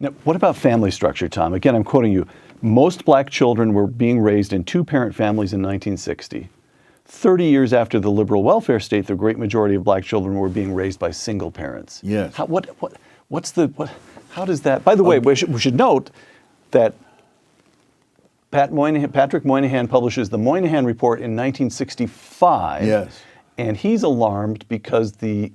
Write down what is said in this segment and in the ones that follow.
Now, what about family structure, Tom? Again, I'm quoting you. Most black children were being raised in two-parent families in 1960. 30 years after the liberal welfare state, the great majority of black children were being raised by single parents. Yes. How does that, by the way, we should note that Patrick Moynihan publishes the Moynihan Report in 1965. Yes. And he's alarmed because the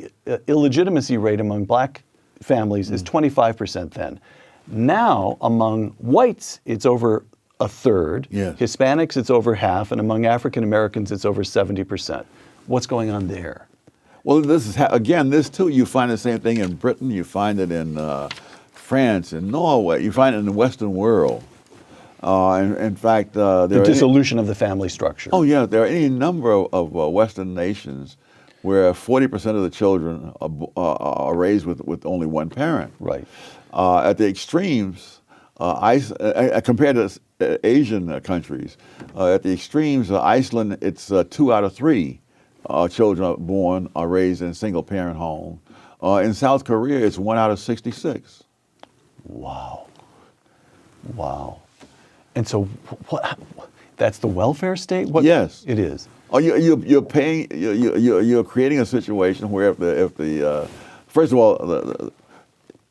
illegitimacy rate among black families is 25% then. Now, among whites, it's over a third. Yes. Hispanics, it's over half. And among African Americans, it's over 70%. What's going on there? Well, this is, again, this too, you find the same thing in Britain, you find it in France, in Norway, you find it in the Western world. In fact, The dissolution of the family structure. Oh, yeah, there are any number of Western nations where 40% of the children are raised with only one parent. Right. At the extremes, compared to Asian countries, at the extremes, Iceland, it's 2 out of 3 children born are raised in a single-parent home. In South Korea, it's 1 out of 66. Wow. Wow. And so, that's the welfare state? Yes, it is. Oh, you're paying. You're creating a situation where if the first of all,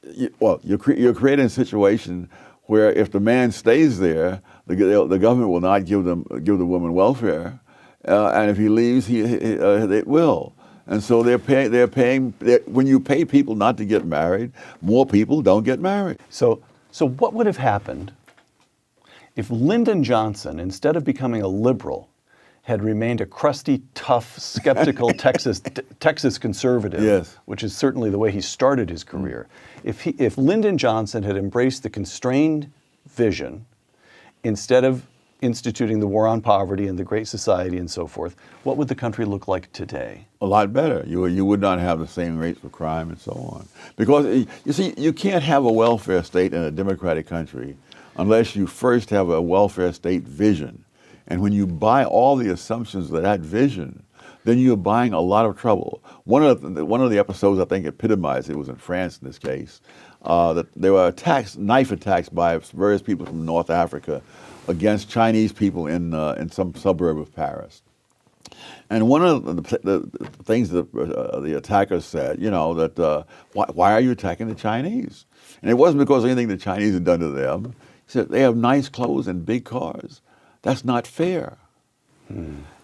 you're creating a situation where if the man stays there, the government will not give the woman welfare, and if he leaves, it will. And so they're paying. When you pay people not to get married, more people don't get married. So what would have happened if Lyndon Johnson, instead of becoming a liberal, had remained a crusty, tough, skeptical Texas conservative, yes, which is certainly the way he started his career? If Lyndon Johnson had embraced the constrained vision, instead of instituting the war on poverty and the Great Society and so forth, what would the country look like today? A lot better. You would not have the same rates for crime and so on. Because, you see, you can't have a welfare state in a democratic country unless you first have a welfare state vision. And when you buy all the assumptions of that vision, then you're buying a lot of trouble. One of the episodes I think epitomized it was in France in this case, that there were knife attacks by various people from North Africa against Chinese people in some suburb of Paris. And one of the things that the attackers said, that why are you attacking the Chinese? And it wasn't because of anything the Chinese had done to them. He said, they have nice clothes and big cars. That's not fair.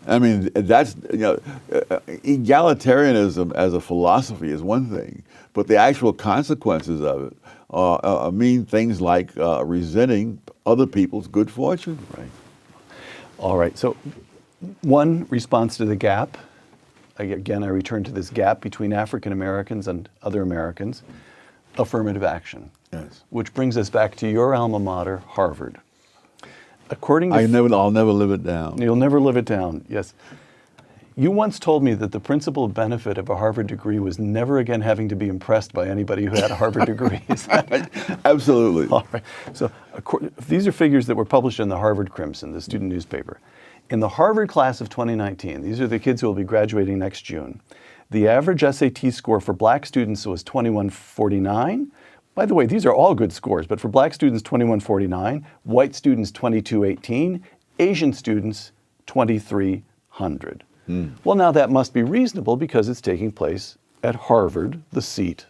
I mean, that's, egalitarianism as a philosophy is one thing, but the actual consequences of it mean things like resenting other people's good fortune. Right. All right. So one response to the gap, again, I return to this gap between African Americans and other Americans, affirmative action. Yes. Which brings us back to your alma mater, Harvard. According to I'll never live it down. You'll never live it down, yes. You once told me that the principal benefit of a Harvard degree was never again having to be impressed by anybody who had a Harvard degree. Is that right? Absolutely. All right. So these are figures that were published in the Harvard Crimson, the student newspaper. In the Harvard class of 2019, these are the kids who will be graduating next June, the average SAT score for black students was 2149. By the way, these are all good scores, but for black students, 2149, white students, 2218, Asian students, 2300. Well, now that must be reasonable because it's taking place at Harvard, the seat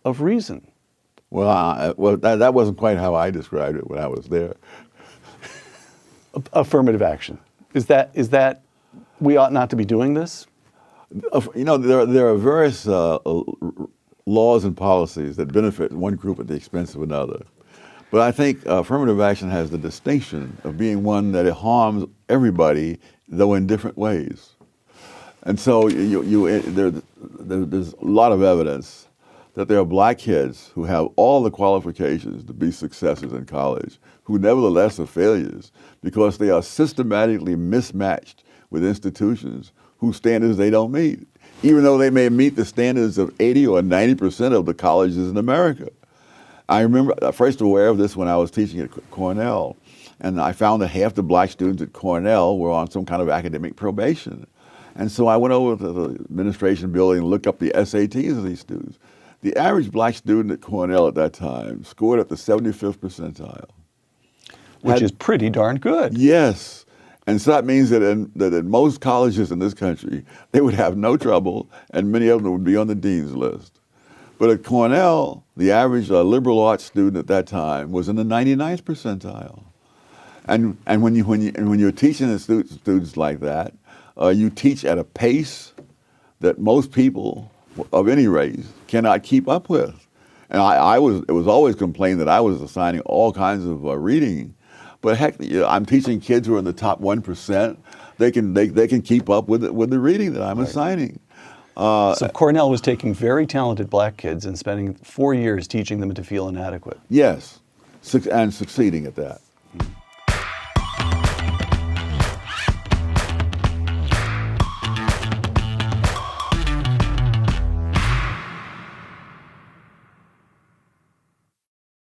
of reason. Well, that wasn't quite how I described it when I was there. Affirmative action. Is that we ought not to be doing this? There are various laws and policies that benefit one group at the expense of another. But I think affirmative action has the distinction of being one that it harms everybody, though in different ways. And so there's a lot of evidence that there are black kids who have all the qualifications to be successes in college, who nevertheless are failures because they are systematically mismatched with institutions whose standards they don't meet, even though they may meet the standards of 80 or 90% of the colleges in America. I remember first aware of this when I was teaching at Cornell, and I found that half the black students at Cornell were on some kind of academic probation. And so I went over to the administration building and looked up the SATs of these students. The average black student at Cornell at that time scored at the 75th percentile. Which is pretty darn good. Yes. And so that means that in most colleges in this country, they would have no trouble, and many of them would be on the dean's list. But at Cornell, the average liberal arts student at that time was in the 99th percentile. And when you're teaching the students like that, you teach at a pace that most people of any race cannot keep up with. And it was always complained that I was assigning all kinds of reading. But heck, I'm teaching kids who are in the top 1%. They can keep up with the reading that I'm assigning. So Cornell was taking very talented black kids and spending 4 years teaching them to feel inadequate. Yes, and succeeding at that.